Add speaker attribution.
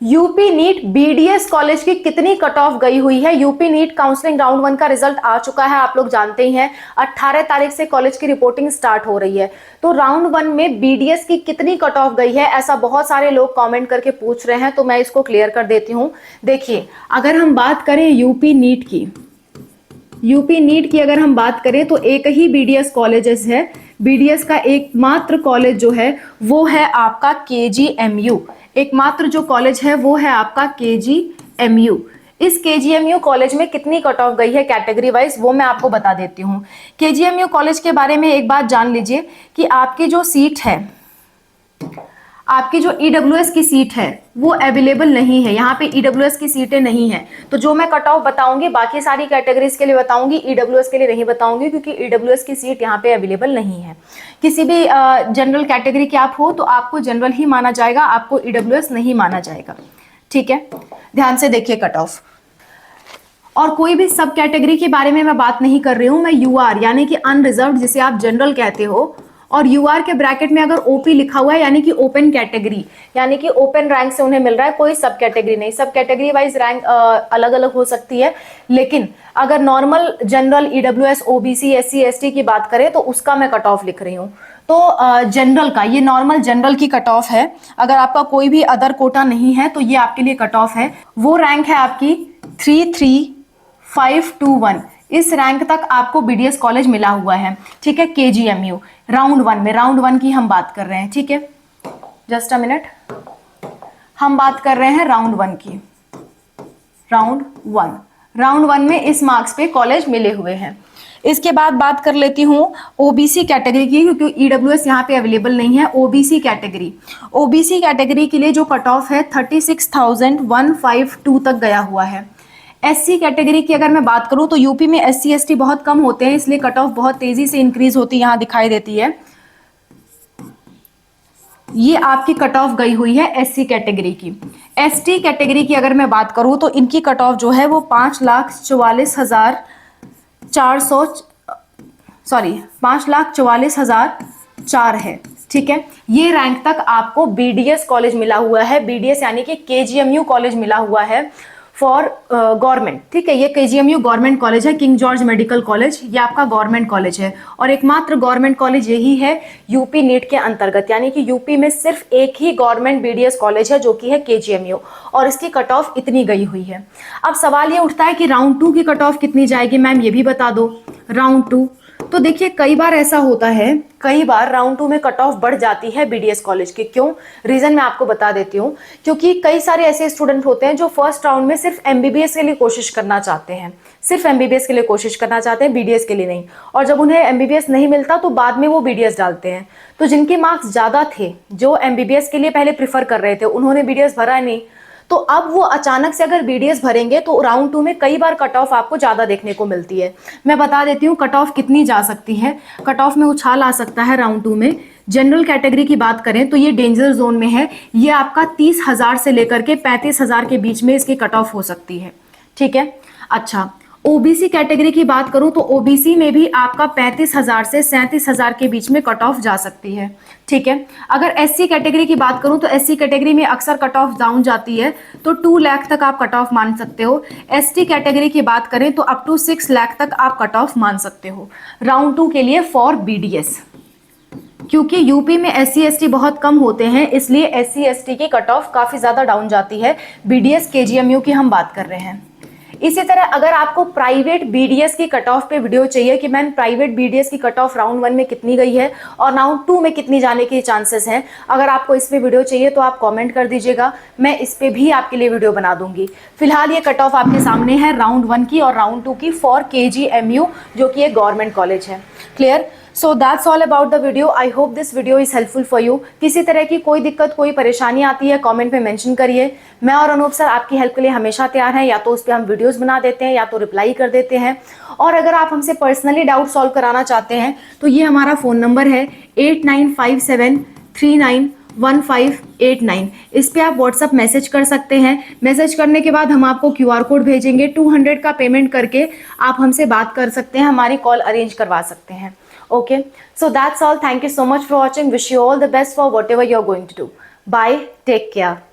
Speaker 1: UP NEET BDS college की कितनी cut off गई हुई है। यूपी नीट काउंसलिंग राउंड 1 का रिजल्ट आ चुका है, आप लोग जानते ही हैं। 18 तारीख से कॉलेज की रिपोर्टिंग स्टार्ट हो रही है। तो राउंड 1 में बीडीएस की कितनी कट ऑफ गई है, ऐसा बहुत सारे लोग कमेंट करके पूछ रहे हैं, तो मैं इसको क्लियर कर देती हूं। देखिए, अगर हम बात करें यूपी नीट की अगर हम बात करें तो एक ही बीडीएस कॉलेजेस है। बीडीएस का एकमात्र कॉलेज जो है वो है आपका केजीएमयू। एकमात्र जो कॉलेज है वो है आपका केजीएमयू। इस केजीएमयू कॉलेज में कितनी कट ऑफ गई है कैटेगरी वाइज, वो मैं आपको बता देती हूँ। केजीएमयू कॉलेज के बारे में एक बात जान लीजिए कि आपकी जो सीट है, आपकी जो ईडब्ल्यूएस की सीट है वो अवेलेबल नहीं है। यहाँ पे ईडब्ल्यूएस की सीटें नहीं है। तो जो मैं कट ऑफ बताऊंगी बाकी सारी कैटेगरीज के लिए बताऊंगी, ईडब्ल्यूएस के लिए नहीं बताऊंगी, क्योंकि ईडब्ल्यूएस की सीट यहाँ पे अवेलेबल नहीं है। किसी भी जनरल कैटेगरी के आप हो तो आपको जनरल ही माना जाएगा, आपको ईडब्ल्यूएस नहीं माना जाएगा। ठीक है, ध्यान से देखिए कट ऑफ। और कोई भी सब कैटेगरी के बारे में मैं बात नहीं कर रही हूं, मैं यूआर यानी कि अनरिजर्व जिसे आप जनरल कहते हो, और यूआर के ब्रैकेट में अगर ओपी लिखा हुआ है यानी कि ओपन कैटेगरी, यानी कि ओपन रैंक से उन्हें मिल रहा है, कोई सब कैटेगरी नहीं। सब कैटेगरी वाइज रैंक अलग अलग हो सकती है, लेकिन अगर normal general EWS OBC SC ST की बात करें तो उसका मैं कट ऑफ लिख रही हूँ। तो जनरल का, ये नॉर्मल जनरल की कट ऑफ है। अगर आपका कोई भी अदर कोटा नहीं है तो ये आपके लिए कट ऑफ है। वो रैंक है आपकी 33521। इस रैंक तक आपको बीडीएस कॉलेज मिला हुआ है। ठीक है, केजीएमयू राउंड 1 में, राउंड 1 की हम बात कर रहे हैं। ठीक है, जस्ट अ मिनट, हम बात कर रहे हैं राउंड 1 की। राउंड 1 में इस मार्क्स पे कॉलेज मिले हुए हैं। इसके बाद बात कर लेती हूँ ओबीसी कैटेगरी की, क्योंकि ईडब्ल्यूएस यहाँ पे अवेलेबल नहीं है। ओबीसी कैटेगरी के लिए जो कट ऑफ है 36,152 तक गया हुआ है। एससी कैटेगरी की अगर मैं बात करूं तो यूपी में एससी एसटी बहुत कम होते हैं, इसलिए कट ऑफ बहुत तेजी से इंक्रीज होती यहां दिखाई देती है। ये आपकी कट ऑफ गई हुई है एससी कैटेगरी की। एसटी कैटेगरी की अगर मैं बात करूं तो इनकी कट ऑफ जो है वो 5,44,004 है। ठीक है, ये रैंक तक आपको बीडीएस कॉलेज मिला हुआ है। बीडीएस यानी कि केजीएमयू कॉलेज मिला हुआ है फॉर गवर्नमेंट। ठीक है, ये केजीएमयू गवर्नमेंट कॉलेज है, किंग जॉर्ज मेडिकल कॉलेज, ये आपका गवर्नमेंट कॉलेज है। और एकमात्र गवर्नमेंट कॉलेज यही है यूपी नीट के अंतर्गत, यानी कि यूपी में सिर्फ एक ही गवर्नमेंट बीडीएस कॉलेज है जो कि है केजीएमयू, और इसकी कट ऑफ इतनी गई हुई है। अब सवाल ये उठता है कि राउंड 2 की कट ऑफ कितनी जाएगी, मैम ये भी बता दो। राउंड 2 तो देखिए, कई बार ऐसा होता है, कई बार राउंड 2 में कट ऑफ बढ़ जाती है बीडीएस कॉलेज की। क्यों, रीजन मैं आपको बता देती हूँ। क्योंकि कई सारे ऐसे स्टूडेंट होते हैं जो फर्स्ट राउंड में सिर्फ एमबीबीएस के लिए कोशिश करना चाहते हैं, सिर्फ एमबीबीएस के लिए कोशिश करना चाहते हैं, बीडीएस के लिए नहीं। और जब उन्हें एमबीबीएस नहीं मिलता तो बाद में वो बीडीएस डालते हैं। तो जिनके मार्क्स ज्यादा थे, जो एमबीबीएस के लिए पहले प्रीफर कर रहे थे, उन्होंने बीडीएस भरा नहीं, तो अब वो अचानक से अगर बीडीएस भरेंगे तो राउंड 2 में कई बार कट ऑफ आपको ज्यादा देखने को मिलती है। मैं बता देती हूँ कट ऑफ कितनी जा सकती है। कट ऑफ में उछाल आ सकता है राउंड 2 में। जनरल कैटेगरी की बात करें तो ये डेंजर जोन में है, ये आपका 30,000 से लेकर के 35,000 के बीच में इसकी कट ऑफ हो सकती है। ठीक है, अच्छा ओबीसी कैटेगरी की बात करूं तो ओबीसी में भी आपका 35,000 से 37,000 के बीच में कट ऑफ जा सकती है। ठीक है, अगर एससी कैटेगरी की बात करूं तो एससी कैटेगरी में अक्सर कट ऑफ डाउन जाती है, तो 2 लाख तक आप कट ऑफ मान सकते हो। एसटी कैटेगरी की बात करें तो अप टू 6 लाख तक आप कट ऑफ मान सकते हो राउंड 2 के लिए फॉर बीडीएस। क्योंकि यूपी में एससी एसटी बहुत कम होते हैं, इसलिए एससी एसटी की कट ऑफ काफी ज्यादा डाउन जाती है। बीडीएस केजीएमयू की हम बात कर रहे हैं। इसी तरह अगर आपको प्राइवेट बीडीएस की कट ऑफ पे वीडियो चाहिए कि मैम प्राइवेट बीडीएस की कट ऑफ राउंड 1 में कितनी गई है और राउंड 2 में कितनी जाने के चांसेस हैं, अगर आपको इस पे वीडियो चाहिए तो आप कमेंट कर दीजिएगा, मैं इस पे भी आपके लिए वीडियो बना दूंगी। फिलहाल ये कट ऑफ आपके सामने है राउंड 1 की और राउंड 2 की फॉर केजीएमयू, जो कि एक गवर्नमेंट कॉलेज है। Clear? So that's all about the video. I hope this video is helpful for you. किसी तरह की कोई दिक्कत, कोई परेशानी आती है कमेंट में मेंशन करिए। मैं और अनूप सर आपकी हेल्प के लिए हमेशा तैयार हैं, या तो उस पर हम वीडियोस बना देते हैं या तो रिप्लाई कर देते हैं। और अगर आप हमसे पर्सनली डाउट सॉल्व कराना चाहते हैं तो ये हमारा फ़ोन नंबर है 8957391589। इस पे आप व्हाट्सअप मैसेज कर सकते हैं। मैसेज करने के बाद हम आपको QR कोड भेजेंगे। 200 का पेमेंट करके आप हमसे बात कर सकते हैं, हमारी कॉल अरेंज करवा सकते हैं। Okay, so that's all. Thank you so much for watching. Wish you all the best for whatever you're going to do. Bye. Take care.